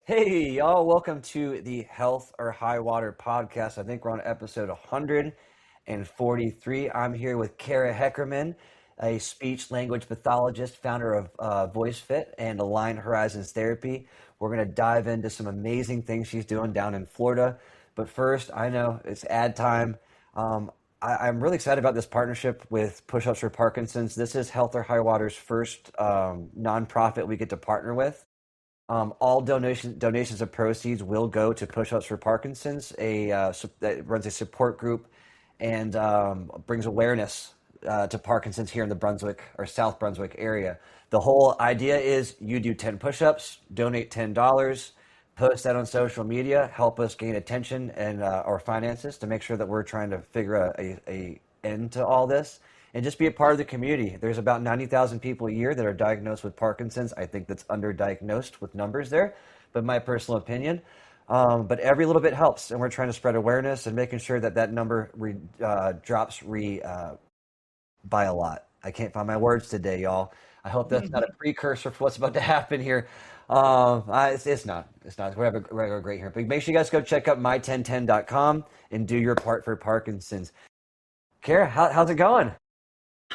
Hey, y'all, welcome to the Health or High Water podcast. I think we're on episode 143. I'm here with Kara Heckerman, a speech language pathologist, founder of VoiceFit and Align Horizons Therapy. We're going to dive into some amazing things she's doing down in Florida. But first, I know it's ad time. I'm really excited about this partnership with Push Ups for Parkinson's. This is Health or High Water's first nonprofit we get to partner with. All donations of proceeds will go to Push Ups for Parkinson's, that runs a support group and brings awareness to Parkinson's here in the Brunswick or South Brunswick area. The whole idea is you do 10 push-ups, donate $10, post that on social media, help us gain attention and our finances to make sure that we're trying to figure out a end to all this and just be a part of the community. There's about 90,000 people a year that are diagnosed with Parkinson's. I think that's underdiagnosed with numbers there, but my personal opinion. But every little bit helps, and we're trying to spread awareness and making sure that that number drops by a lot. I can't find my words today, y'all. I hope that's not a precursor for what's about to happen here. It's not. It's not. We're great here. But make sure you guys go check out my1010.com and do your part for Parkinson's. Kara, how's it going?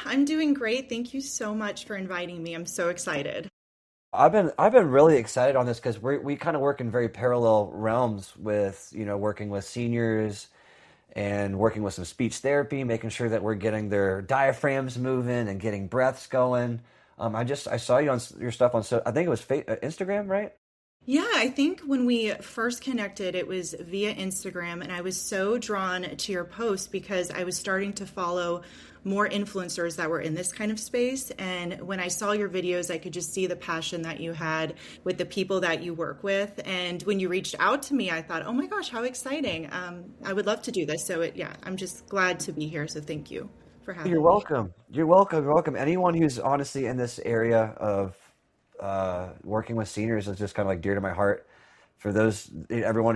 I'm doing great. Thank you so much for inviting me. I'm so excited. I've been really excited on this because we kind of work in very parallel realms with working with seniors and working with some speech therapy, making sure that we're getting their diaphragms moving and getting breaths going. I saw you on your stuff on, so I think it was Instagram, right? Yeah, I think when we first connected, it was via Instagram, and I was so drawn to your post because I was starting to follow more influencers that were in this kind of space. And when I saw your videos, I could just see the passion that you had with the people that you work with. And when you reached out to me, I thought, oh my gosh, how exciting. I would love to do this. So I'm just glad to be here. So thank you for You're having me. welcome. You're welcome. You're welcome. Anyone who's honestly in this area of working with seniors is just kind of like dear to my heart. For everyone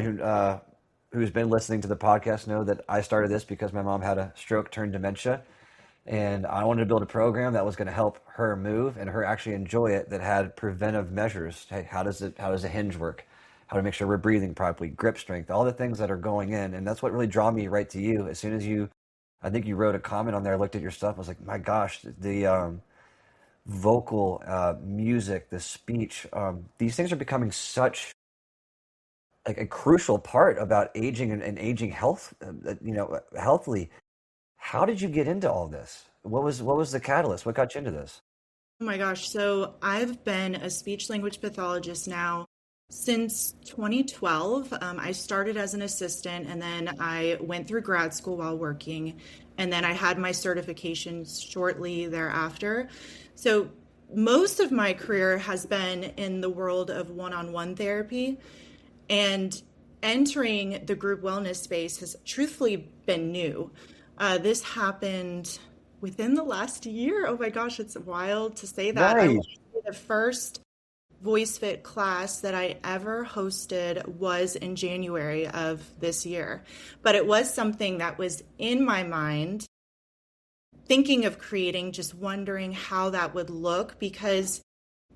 who's been listening to the podcast know that I started this because my mom had a stroke turned dementia, and I wanted to build a program that was going to help her move and her actually enjoy it. That had preventive measures. Hey, how does a hinge work? How to make sure we're breathing properly, grip strength, all the things that are going in, and that's what really drew me right to you. As soon as I think you wrote a comment on there. I looked at your stuff. I was like, my gosh, the vocal music, the speech, these things are becoming such like a crucial part about aging and aging healthily. How did you get into all this? What was the catalyst? What got you into this? Oh my gosh. So I've been a speech language pathologist now since 2012. I started as an assistant and then I went through grad school while working. And then I had my certifications shortly thereafter. So most of my career has been in the world of one-on-one therapy. And entering the group wellness space has truthfully been new. This happened within the last year. Oh my gosh, it's wild to say that. I want Nice. to say the first VoiceFit class that I ever hosted was in January of this year. But it was something that was in my mind, thinking of creating, just wondering how that would look because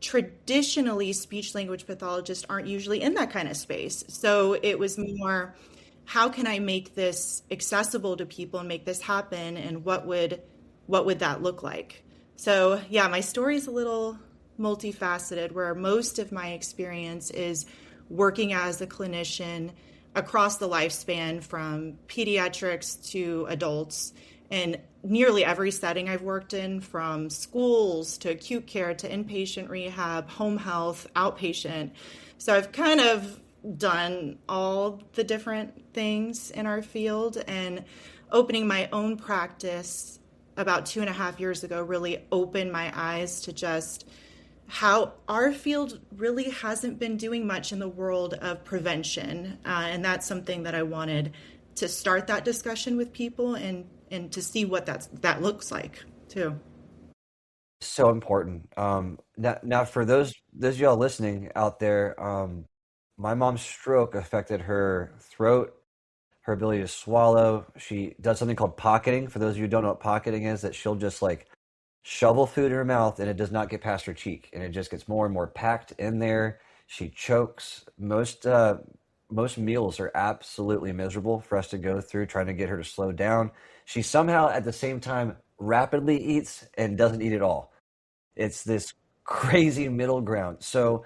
traditionally speech language pathologists aren't usually in that kind of space. So it was more, how can I make this accessible to people and make this happen? And what would that look like? So yeah, my story is a little multifaceted where most of my experience is working as a clinician across the lifespan from pediatrics to adults in nearly every setting I've worked in, from schools to acute care to inpatient rehab, home health, outpatient. So I've kind of done all the different things in our field, and opening my own practice about 2.5 years ago really opened my eyes to just how our field really hasn't been doing much in the world of prevention. And that's something that I wanted to start that discussion with people and to see what that looks like too. So important. Now for those of y'all listening out there, my mom's stroke affected her throat, her ability to swallow. She does something called pocketing. For those of you who don't know what pocketing is, that she'll just like shovel food in her mouth and it does not get past her cheek and it just gets more and more packed in there. She chokes. Most meals are absolutely miserable for us to go through trying to get her to slow down. She somehow at the same time rapidly eats and doesn't eat at all. It's this crazy middle ground. So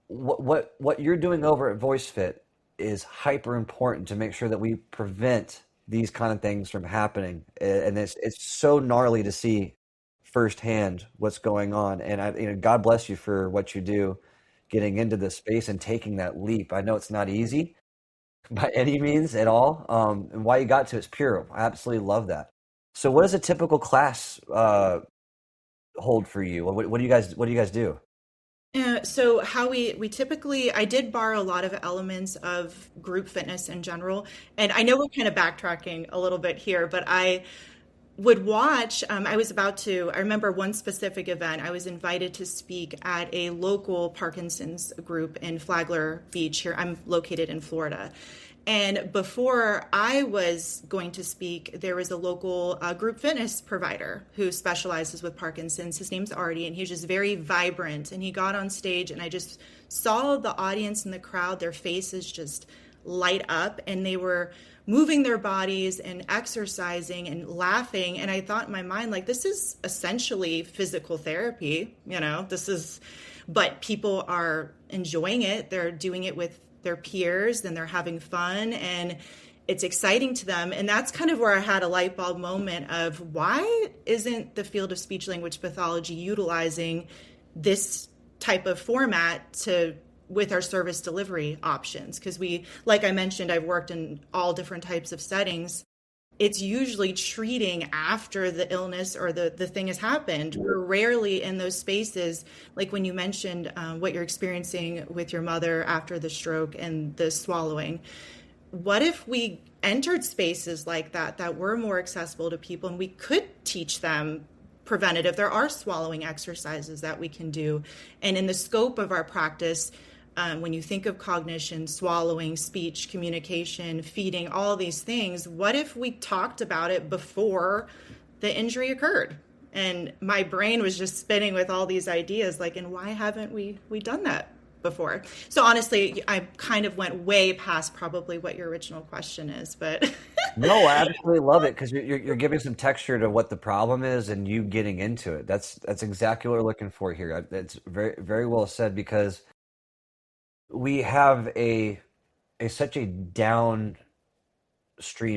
what you're doing over at VoiceFit is hyper important to make sure that we prevent these kind of things from happening. And it's so gnarly to see firsthand what's going on. And God bless you for what you do, getting into this space and taking that leap. I know it's not easy by any means at all. And why you got to it's pure. I absolutely love that. So, what does a typical class hold for you? What do you guys do? So how we typically, I did borrow a lot of elements of group fitness in general, and I know we're kind of backtracking a little bit here, but I would watch. I remember one specific event. I was invited to speak at a local Parkinson's group in Flagler Beach here. I'm located in Florida. And before I was going to speak, there was a local group fitness provider who specializes with Parkinson's. His name's Artie, and he's just very vibrant. And he got on stage, and I just saw the audience and the crowd, their faces just light up, and they were moving their bodies and exercising and laughing. And I thought in my mind, like, this is essentially physical therapy, but people are enjoying it. They're doing it with their peers, and they're having fun, and it's exciting to them. And that's kind of where I had a light bulb moment of why isn't the field of speech language pathology utilizing this type of format with our service delivery options? Because like I mentioned, I've worked in all different types of settings. It's usually treating after the illness or the thing has happened. We're rarely in those spaces, like when you mentioned what you're experiencing with your mother after the stroke and the swallowing. What if we entered spaces like that were more accessible to people, and we could teach them preventative? There are swallowing exercises that we can do. And in the scope of our practice, when you think of cognition, swallowing, speech, communication, feeding, all these things, what if we talked about it before the injury occurred? And my brain was just spinning with all these ideas, like, and why haven't we done that before? So honestly, I kind of went way past probably what your original question is, but No, I absolutely love it because you're giving some texture to what the problem is and you getting into it. That's exactly what we're looking for here. It's very very well said because we have such a downstream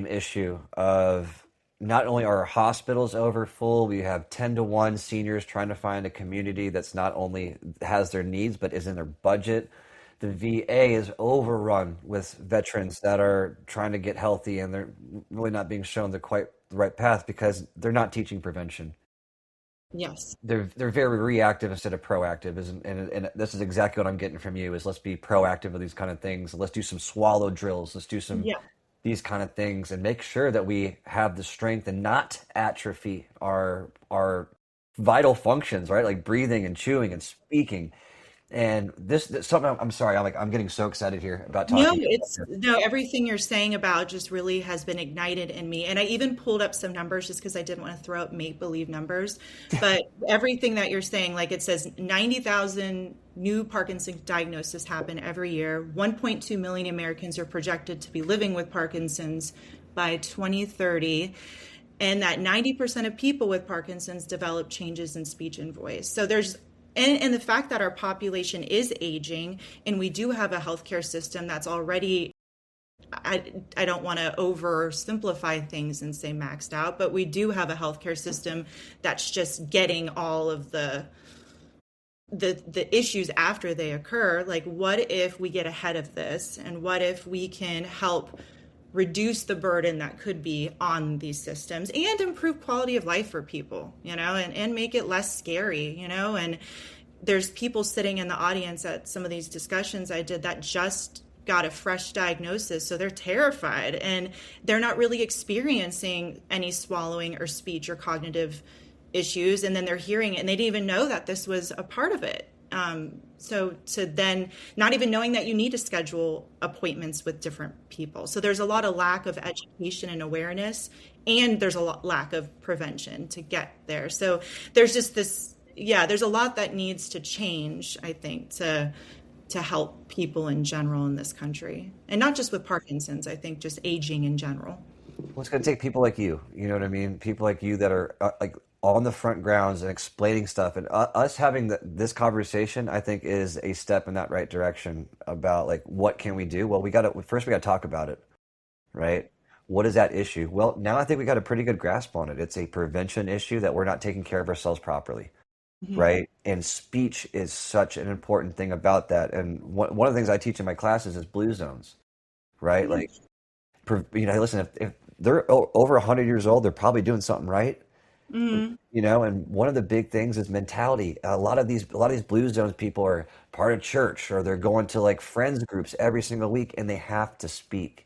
issue of not only are our hospitals over full, we have 10-to-1 seniors trying to find a community that's not only has their needs but is in their budget. The VA is overrun with veterans that are trying to get healthy and they're really not being shown the right path because they're not teaching prevention. yes. They're very reactive instead of proactive, and this is exactly what I'm getting from you is let's be proactive with these kind of things. Let's do some swallow drills. Let's do some Yeah. these kind of things and make sure that we have the strength and not atrophy our vital functions, right? Like breathing and chewing and speaking. And this something I'm sorry, I'm getting so excited here about No, talking. everything you're saying about just really has been ignited in me. And I even pulled up some numbers just because I didn't want to throw out make-believe numbers. But everything that you're saying, like it says 90,000 new Parkinson's diagnoses happen every year. 1.2 million Americans are projected to be living with Parkinson's by 2030. And that 90% of people with Parkinson's develop changes in speech and voice. So and the fact that our population is aging and we do have a healthcare system that's already, I don't want to oversimplify things and say maxed out, but we do have a healthcare system that's just getting all of the issues after they occur. Like, what if we get ahead of this, and what if we can help reduce the burden that could be on these systems and improve quality of life for people, and make it less scary, and there's people sitting in the audience at some of these discussions I did that just got a fresh diagnosis. So they're terrified and they're not really experiencing any swallowing or speech or cognitive issues. And then they're hearing it and they didn't even know that this was a part of it. So to then not even knowing that you need to schedule appointments with different people. So there's a lot of lack of education and awareness, and there's a lack of prevention to get there. So there's just there's a lot that needs to change, I think, to to help people in general in this country. And not just with Parkinson's, I think just aging in general. Well, it's going to take people like you know what I mean? People like you that are like on the front grounds and explaining stuff. And us having this conversation, I think, is a step in that right direction about like what can we do? Well, we got to talk about it, right? What is that issue? Well, now I think we got a pretty good grasp on it. It's a prevention issue that we're not taking care of ourselves properly, Mhm. right? And speech is such an important thing about that. And one of the things I teach in my classes is blue zones, right? Like, listen, if they're over 100 years old, they're probably doing something right, Mhm. and one of the big things is mentality. A lot of these blue zones people are part of church or they're going to like friends groups every single week and they have to speak,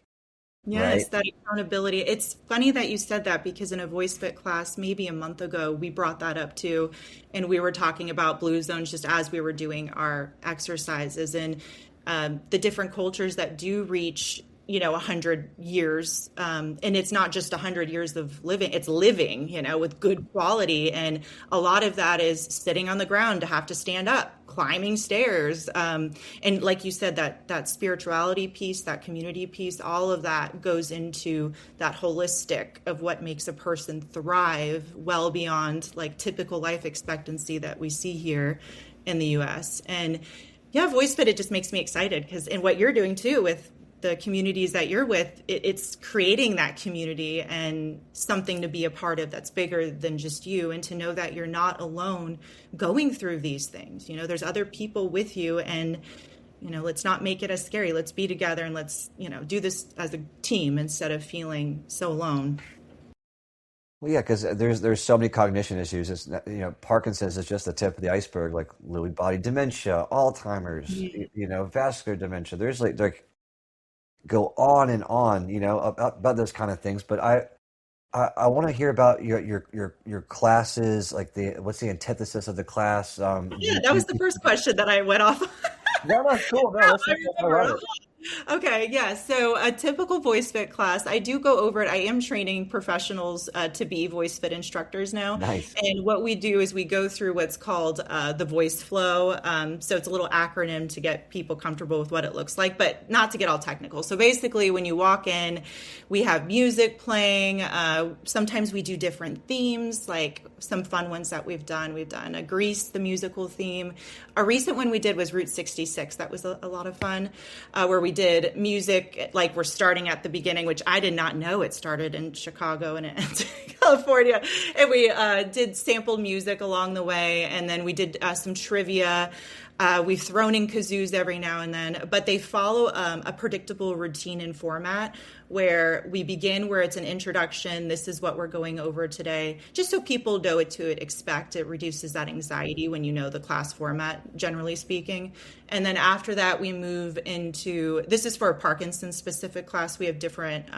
right? Yes, that accountability. It's funny that you said that because in a voice fit class, maybe a month ago, we brought that up too. And we were talking about blue zones just as we were doing our exercises and the different cultures that do reach, 100 years. And it's not just 100 years of living, it's living, with good quality. And a lot of that is sitting on the ground to have to stand up, climbing stairs. And like you said, that spirituality piece, that community piece, all of that goes into that holistic of what makes a person thrive well beyond like typical life expectancy that we see here in the US. And yeah, voice fit, it just makes me excited because in what you're doing too with the communities that you're with, it's creating that community and something to be a part of that's bigger than just you, and to know that you're not alone going through these things. There's other people with you, and let's not make it as scary. Let's be together and let's do this as a team instead of feeling so alone. Well, yeah, because there's so many cognition issues. It's Parkinson's is just the tip of the iceberg, like Lewy body dementia, Alzheimer's, vascular dementia. There's like go on and on, about those kind of things. But I want to hear about your classes, like what's the antithesis of the class? Yeah, that was the first question that I went off. No, no, cool. No, I I love remember. it. Okay, yeah. So a typical voice fit class, I do go over it. I am training professionals to be voice fit instructors now. Nice. And what we do is we go through what's called the voice flow. So it's a little acronym to get people comfortable with what it looks like, but not to get all technical. So basically, when you walk in, we have music playing. Sometimes we do different themes, like some fun ones that we've done. We've done a Grease, the musical theme. A recent one we did was Route 66. That was a lot of fun, where we did music, like we're starting at the beginning, which I did not know it started in Chicago and it ends in California. And we did sampled music along the way. And then we did some trivia. We've thrown in kazoos every now and then, but they follow a predictable routine and format where we begin where it's an introduction. This is what we're going over today, just so people know what to expect. It reduces that anxiety when you know the class format, generally speaking. And then after that, we move into, this is for a Parkinson's specific class. We have different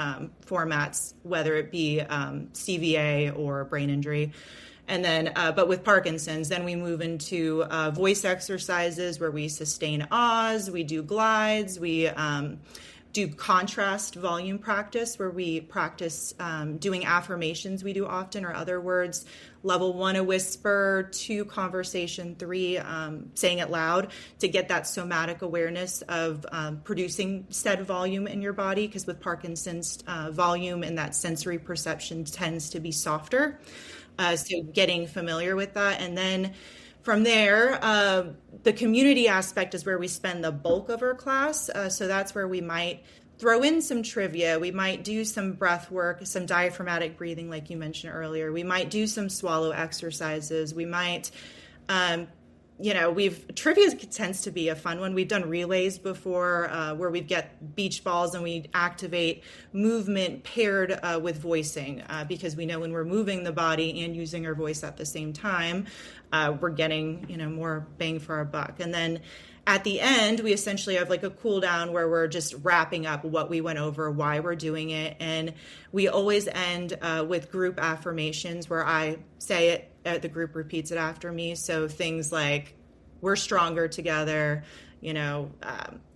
formats, whether it be CVA or brain injury. And then, but with Parkinson's, then we move into voice exercises where we sustain ahs, we do glides, we do contrast volume practice where we practice doing affirmations we do often, or other words. Level 1, a whisper; 2, conversation; 3, saying it loud, to get that somatic awareness of producing said volume in your body, because with Parkinson's, volume and that sensory perception tends to be softer. So getting familiar with that. And then from there, the community aspect is where we spend the bulk of our class. So that's where we might throw in some trivia. We might do some breath work, some diaphragmatic breathing, like you mentioned earlier. We might do some swallow exercises. We might, trivia tends to be a fun one. We've done relays before where we get beach balls and we activate movement paired with voicing because we know when we're moving the body and using our voice at the same time, we're getting, more bang for our buck. And then at the end, we essentially have like a cool down where we're just wrapping up what we went over, why we're doing it. And we always end with group affirmations where I say it, the group repeats it after me. So things like, we're stronger together,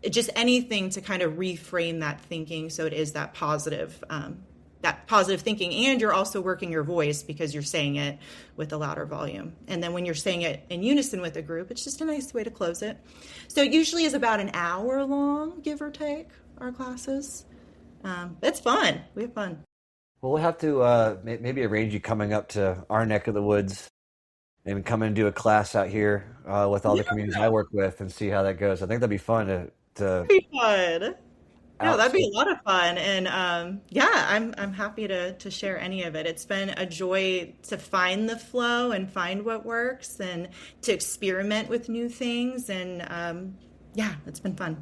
just anything to kind of reframe that thinking so it is that positive that positive thinking, and you're also working your voice because you're saying it with a louder volume. And then when you're saying it in unison with a group, it's just a nice way to close it. So it usually is about an hour long, give or take, our classes. It's fun. We have fun. Well, we'll have to maybe arrange you coming up to our neck of the woods and come and do a class out here with all the communities I work with and see how that goes. I think that'd be fun to That'd be fun. No, that'd be outsource. a lot of fun. And yeah, I'm happy to share any of it. It's been a joy to find the flow and find what works and to experiment with new things. And yeah, it's been fun.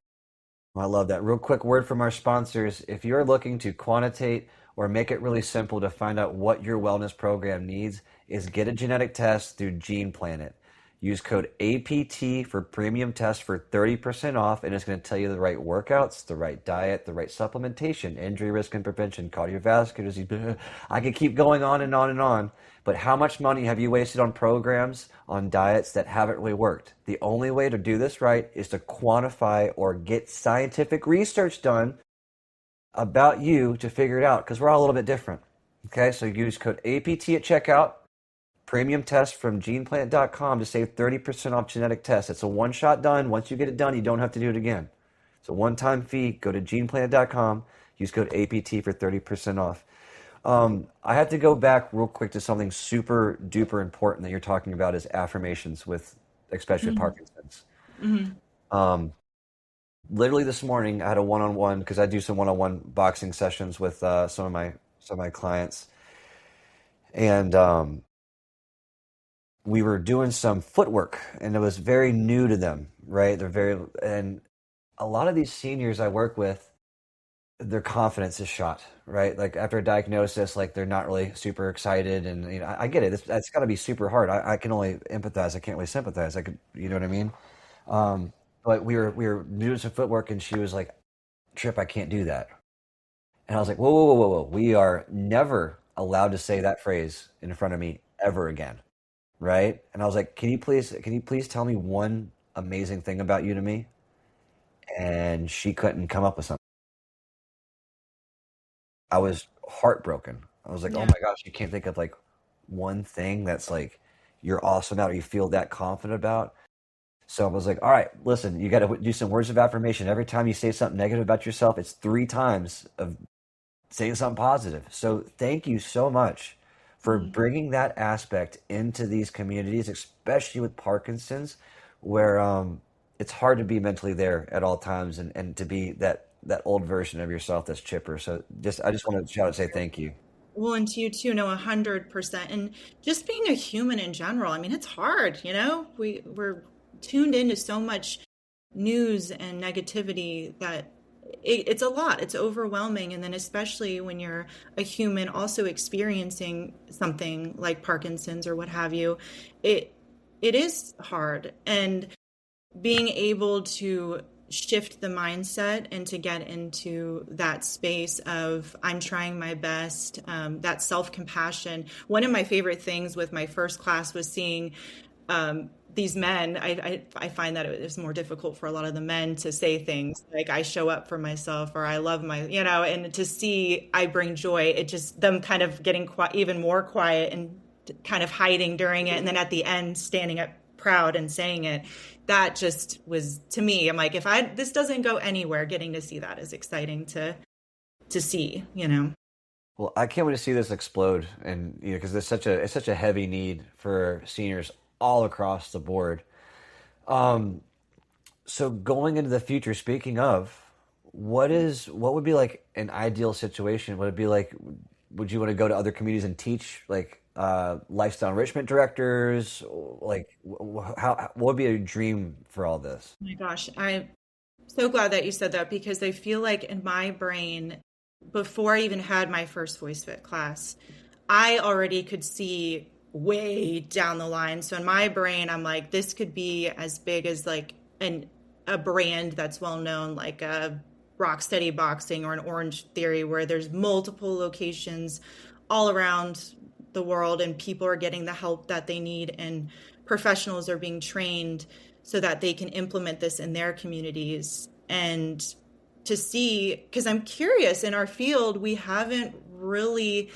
I love that. Real quick word from our sponsors. If you're looking to quantitate or make it really simple to find out what your wellness program needs, is get a genetic test through Gene Planet. Use code APT for premium test for 30% off, and it's going to tell you the right workouts, the right diet, the right supplementation, injury risk and prevention, cardiovascular disease. I could keep going on and on and on. But how much money have you wasted on programs, on diets that haven't really worked? The only way to do this right is to quantify or get scientific research done about you to figure it out, because we're all a little bit different. Okay, so use code APT at checkout. Premium test from geneplanet.com to save 30% off genetic tests. It's a one-shot done. Once you get it done, you don't have to do it again. It's a one-time fee. Go to geneplanet.com. Use code APT for 30% off. I have to go back real quick to something super duper important that you're talking about is affirmations with, especially with Mm-hmm. Parkinson's. Um, Literally this morning, I had a one-on-one because I do some one-on-one boxing sessions with some of my clients, and we were doing some footwork, and it was very new to them, right? And a lot of these seniors I work with, their confidence is shot, right? Like after a diagnosis, like they're not really super excited, and I get it. That's got to be super hard. I can only empathize. I can't really sympathize. I could, you know what I mean? Um, but we were doing some footwork, and she was like, "Trip, I can't do that." And I was like, "Whoa, whoa, whoa, whoa, whoa! We are never allowed to say that phrase in front of me ever again." Right? And I was like, can you please tell me one amazing thing about you to me? And she couldn't come up with something. I was heartbroken. I was like, oh Yeah. my gosh, you can't think of like one thing that's like you're awesome at or you feel that confident about. So I was like, all right, listen, you got to do some words of affirmation. Every time you say something negative about yourself, it's three times of saying something positive. So thank you so much for Mhm. bringing that aspect into these communities, especially with Parkinson's, where it's hard to be mentally there at all times and to be that old version of yourself that's chipper. So I just want to shout out and say thank you. Well, and to you too, no, 100%. And just being a human in general, I mean, it's hard, you know? We're tuned into so much news and negativity that it's a lot. It's overwhelming. And then especially when you're a human also experiencing something like Parkinson's or what have you, it it is hard. And being able to shift the mindset and to get into that space of I'm trying my best, that self-compassion. One of my favorite things with my first class was seeing these men. I find that it is more difficult for a lot of the men to say things like I show up for myself or I love my, and to see I bring joy. It just them kind of getting even more quiet and kind of hiding during it, and then at the end standing up proud and saying it. That just was to me. I'm like, if I this doesn't go anywhere, getting to see that is exciting to see. Well, I can't wait to see this explode, and because it's such a heavy need for seniors all across the board. Um, So going into the future, speaking of, what would be like an ideal situation? Would it be like, would you want to go to other communities and teach like lifestyle enrichment directors? Like, what would be a dream for all this? Oh my gosh, I'm so glad that you said that because I feel like in my brain, before I even had my first voice fit class, I already could see way down the line. So in my brain, I'm like, this could be as big as like a brand that's well known, like a Rocksteady Boxing or an Orange Theory, where there's multiple locations all around the world and people are getting the help that they need and professionals are being trained so that they can implement this in their communities. And to see, because I'm curious, in our field we haven't really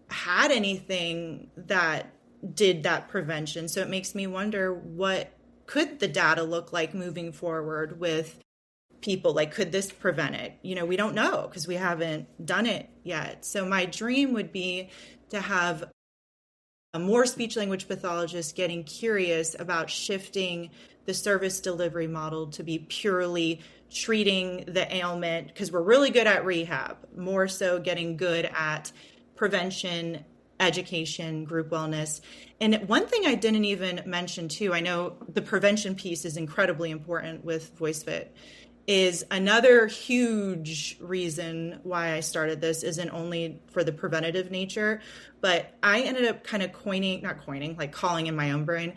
had anything that did that prevention. So it makes me wonder, what could the data look like moving forward with people? Like, could this prevent it? We don't know because we haven't done it yet. So my dream would be to have more speech language pathologists getting curious about shifting the service delivery model to be purely treating the ailment, because we're really good at rehab, more so getting good at prevention, education, group wellness. And one thing I didn't even mention too, I know the prevention piece is incredibly important with VoiceFit, is another huge reason why I started this isn't only for the preventative nature, but I ended up kind of calling in my own brain,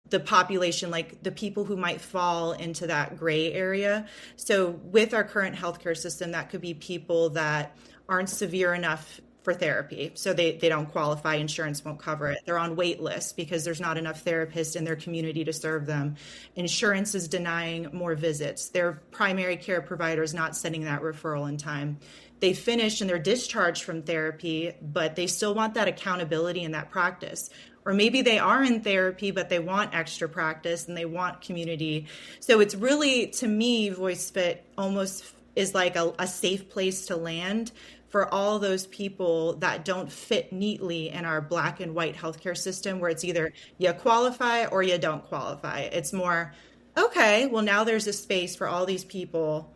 the population, like the people who might fall into that gray area. So with our current healthcare system, that could be people that aren't severe enough for therapy. So they don't qualify, insurance won't cover it. They're on wait lists because there's not enough therapists in their community to serve them. Insurance is denying more visits. Their primary care provider is not sending that referral in time. They finish and they're discharged from therapy, but they still want that accountability in that practice. Or maybe they are in therapy, but they want extra practice and they want community. So it's really, to me, VoiceFit almost is like a safe place to land for all those people that don't fit neatly in our black and white healthcare system, where it's either you qualify or you don't qualify. It's more, okay, well, now there's a space for all these people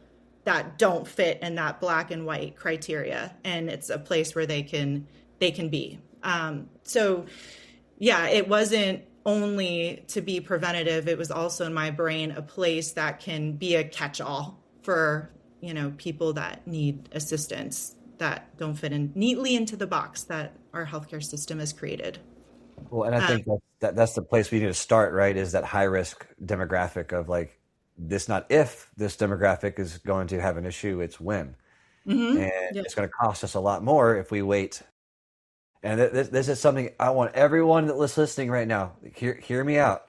that don't fit in that black and white criteria, and it's a place where they can be. So yeah, it wasn't only to be preventative, it was also in my brain a place that can be a catch-all for people that need assistance, that don't fit in neatly into the box that our healthcare system has created. Well, and I think that's the place we need to start, right? Is that high risk demographic of like this, not if this demographic is going to have an issue, it's when. Mm-hmm. And Yep. it's going to cost us a lot more if we wait. And this is something I want everyone that's listening right now, hear me out.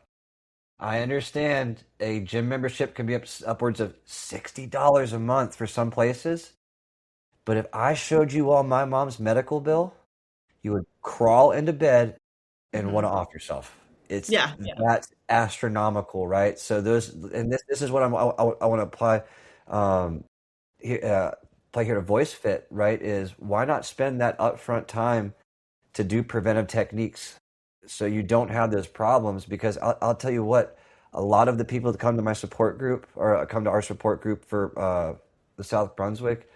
I understand a gym membership can be upwards of $60 a month for some places. But if I showed you all my mom's medical bill, you would crawl into bed and want to off yourself. That's astronomical, right? So this is what I want to apply play here to VoiceFit, right? Is why not spend that upfront time to do preventive techniques so you don't have those problems? Because I'll tell you what, a lot of the people that come to my support group or come to our support group for the South Brunswick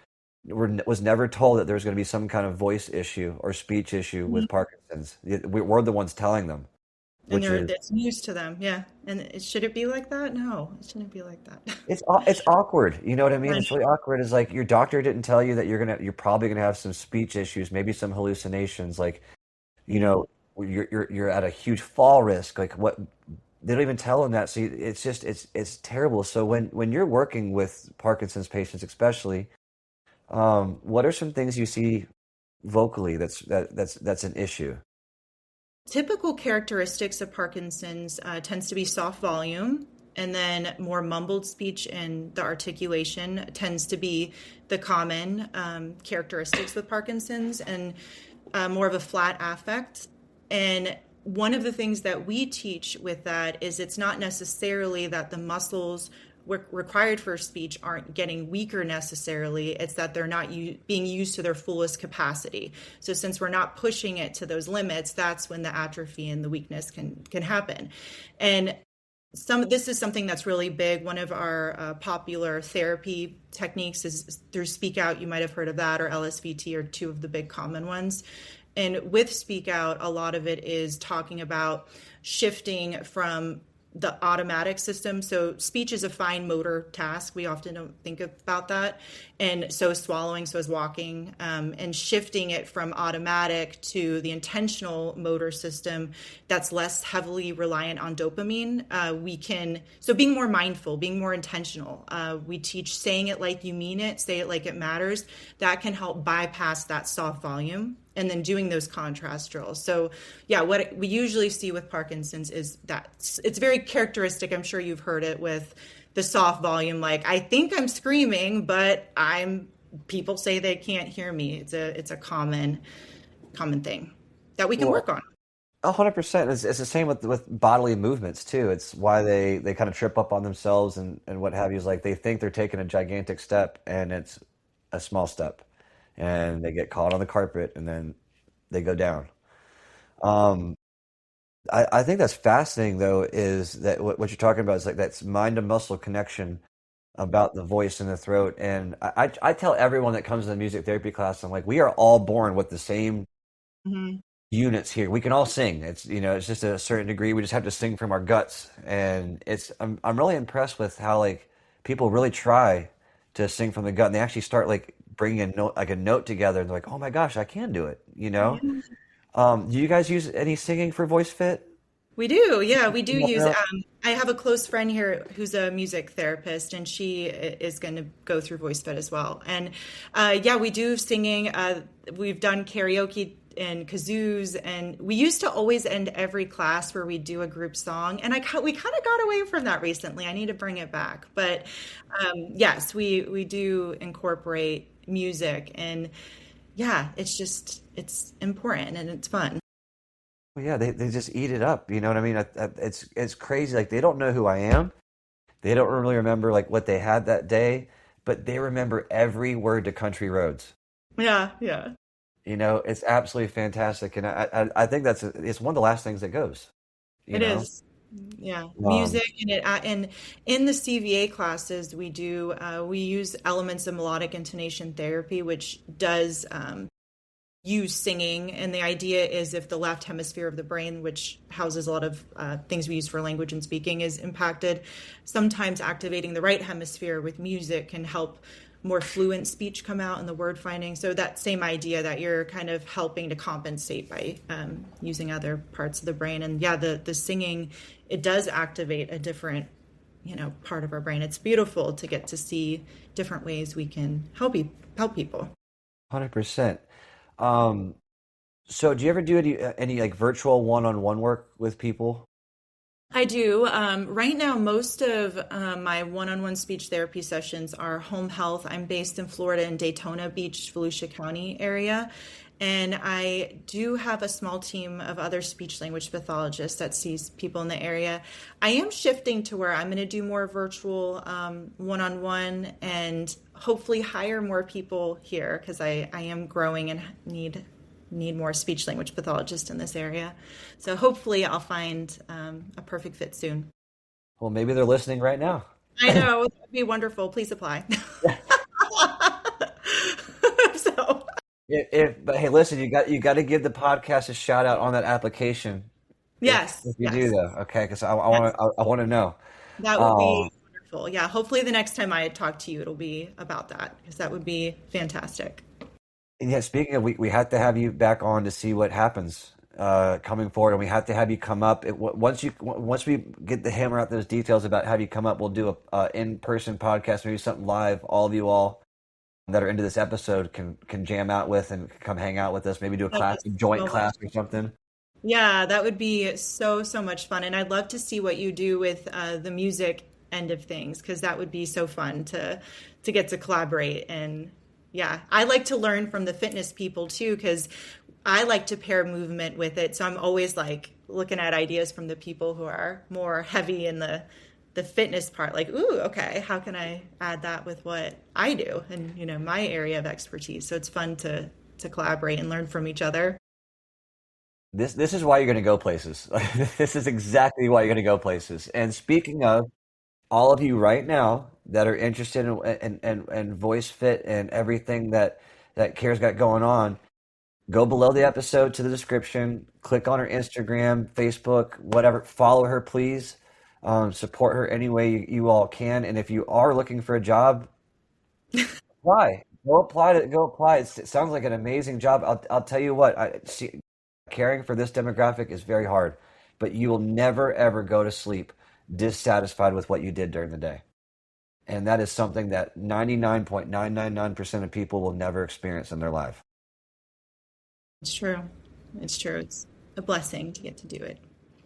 was never told that there was going to be some kind of voice issue or speech issue with Parkinson's. We're the ones telling them. And it's news to them, yeah. And should it be like that? No, it shouldn't be like that. It's awkward. You know what I mean? It's really awkward. It's like your doctor didn't tell you that you're probably gonna have some speech issues, maybe some hallucinations. Like, you're at a huge fall risk. Like what? They don't even tell them that. So it's just it's terrible. So when you're working with Parkinson's patients, especially, what are some things you see vocally that's an issue? Typical characteristics of Parkinson's tends to be soft volume, and then more mumbled speech, and the articulation tends to be the common characteristics with Parkinson's, and more of a flat affect. And one of the things that we teach with that is it's not necessarily that the muscles required for speech aren't getting weaker necessarily. It's that they're not being used to their fullest capacity. So since we're not pushing it to those limits, that's when the atrophy and the weakness can happen. And this is something that's really big. One of our popular therapy techniques is through Speak Out. You might have heard of that, or LSVT are two of the big common ones. And with Speak Out, a lot of it is talking about shifting from the automatic system. So speech is a fine motor task. We often don't think about that. And so is swallowing, so is walking, and shifting it from automatic to the intentional motor system that's less heavily reliant on dopamine. So being more mindful, being more intentional. We teach saying it like you mean it, say it like it matters. That can help bypass that soft volume, and then doing those contrast drills. So yeah, what we usually see with Parkinson's is that it's very characteristic. I'm sure you've heard it with the soft volume. Like, I think I'm screaming, but I'm people say they can't hear me. It's a common thing that we can Well, work on. 100%. It's the same with bodily movements too. It's why they kind of trip up on themselves and what have you. Is like they think they're taking a gigantic step and it's a small step, and they get caught on the carpet and then they go down. Um, I think that's fascinating though, is that what you're talking about is like that's mind to muscle connection about the voice and the throat. And I tell everyone that comes to the music therapy class, I'm like, we are all born with the same Mhm. units here. We can all sing. It's it's just a certain degree. We just have to sing from our guts. And I'm really impressed with how like people really try to sing from the gut, and they actually start like bringing a note together, and they're like, oh my gosh, I can do it. Yeah. Do you guys use any singing for voice fit? We do, yeah, we do use. I have a close friend here who's a music therapist, and she is going to go through voice fit as well. And yeah, we do singing. We've done karaoke and kazoos, and we used to always end every class where we do a group song. And we kind of got away from that recently. I need to bring it back. But yes, we do incorporate music, and yeah, it's important and it's fun. Well, yeah, they just eat it up. You know what I mean? It's crazy. Like they don't know who I am. They don't really remember like what they had that day, but they remember every word to Country Roads. Yeah, yeah. It's absolutely fantastic, and I think it's one of the last things that goes. You It know, is. Yeah, um, music and in the CVA classes we use elements of melodic intonation therapy, which does use singing. And the idea is if the left hemisphere of the brain, which houses a lot of things we use for language and speaking, is impacted, sometimes activating the right hemisphere with music can help more fluent speech come out and the word finding. So that same idea that you're kind of helping to compensate by using other parts of the brain. And yeah, the singing, it does activate a different, part of our brain. It's beautiful to get to see different ways we can help people. 100%. Um, so do you ever do any like virtual one-on-one work with people? I do. Right now, most of my one-on-one speech therapy sessions are home health. I'm based in Florida in Daytona Beach, Volusia County area. And I do have a small team of other speech language pathologists that sees people in the area. I am shifting to where I'm going to do more virtual one-on-one and hopefully hire more people here because I am growing and need more speech language pathologists in this area. So hopefully I'll find a perfect fit soon. Well, maybe they're listening right now. I know, it would be wonderful. Please apply. So, But hey, listen, you got to give the podcast a shout out on that application. If yes, if you do yes, though, okay? Because I yes. want I want to know. That would Um, be wonderful. Yeah, hopefully the next time I talk to you, it'll be about that because that would be fantastic. and yeah, speaking of, we have to have you back on to see what happens coming forward, and we have to have you come up. Once we get the hammer out those details about have you come up, we'll do a in-person podcast, maybe something live. All of you all that are into this episode can jam out with and come hang out with us. Maybe do a That would class, be a joint so much. class or something. Yeah, that would be so much fun. And I'd love to see what you do with the music end of things because that would be so fun to get to collaborate. And yeah, I like to learn from the fitness people too because I like to pair movement with it. So I'm always like looking at ideas from the people who are more heavy in the fitness part. Like, ooh, okay, how can I add that with what I do and my area of expertise? So it's fun to collaborate and learn from each other. This is why you're going to go places. This is exactly why you're going to go places. And speaking of, all of you right now that are interested in voice fit and everything that Kara's got going on, go below the episode to the description, click on her Instagram, Facebook, whatever, follow her, please. Support her any way you all can. And if you are looking for a job, apply. Go apply. It sounds like an amazing job. I'll tell you what. I see, caring for this demographic is very hard, but you will never ever go to sleep dissatisfied with what you did during the day. And that is something that 99.999% of people will never experience in their life. It's true. It's true. It's a blessing to get to do it.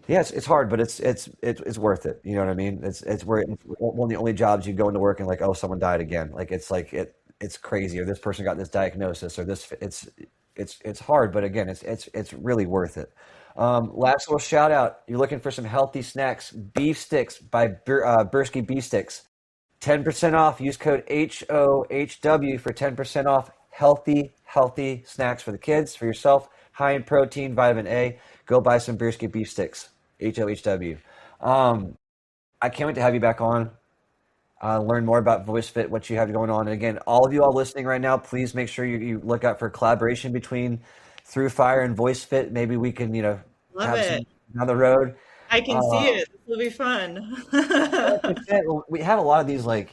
Yeah, it's hard, but it's worth it. You know what I mean? It's one of the only jobs you go into work and like, oh, someone died again. Like it's like it's crazy, or this person got this diagnosis, or this it's hard, but again, it's really worth it. Last little shout out. You're looking for some healthy snacks. Beef sticks by Bursky Beef Sticks. 10% off. Use code HOHW for 10% off. Healthy snacks for the kids, for yourself. High in protein, vitamin A. Go buy some Bursky Beef Sticks. HOHW. I can't wait to have you back on. Learn more about VoiceFit, what you have going on. And again, all of you all listening right now, please make sure you look out for collaboration between Through Fire and VoiceFit. Maybe we can, Love have some it. down the road. I can see Uh, it. This will be fun. we have a lot of these kind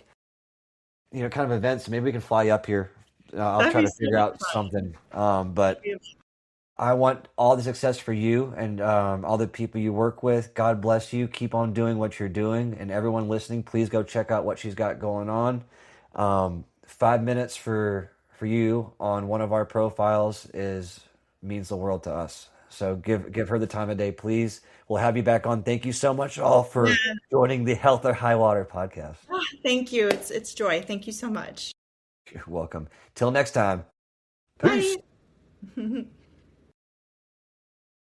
of events. Maybe we can fly you up here. I'll That'd try be to so figure much out fun. something. But I want all the success for you and all the people you work with. God bless you. Keep on doing what you're doing. And everyone listening, please go check out what she's got going on. 5 minutes for you on one of our profiles is means the world to us. So give her the time of day, please. We'll have you back on. Thank you so much all for Yeah. joining the Health or High Water podcast. Thank you. It's joy. Thank you so much. You're welcome. Till next time. Bye. Peace.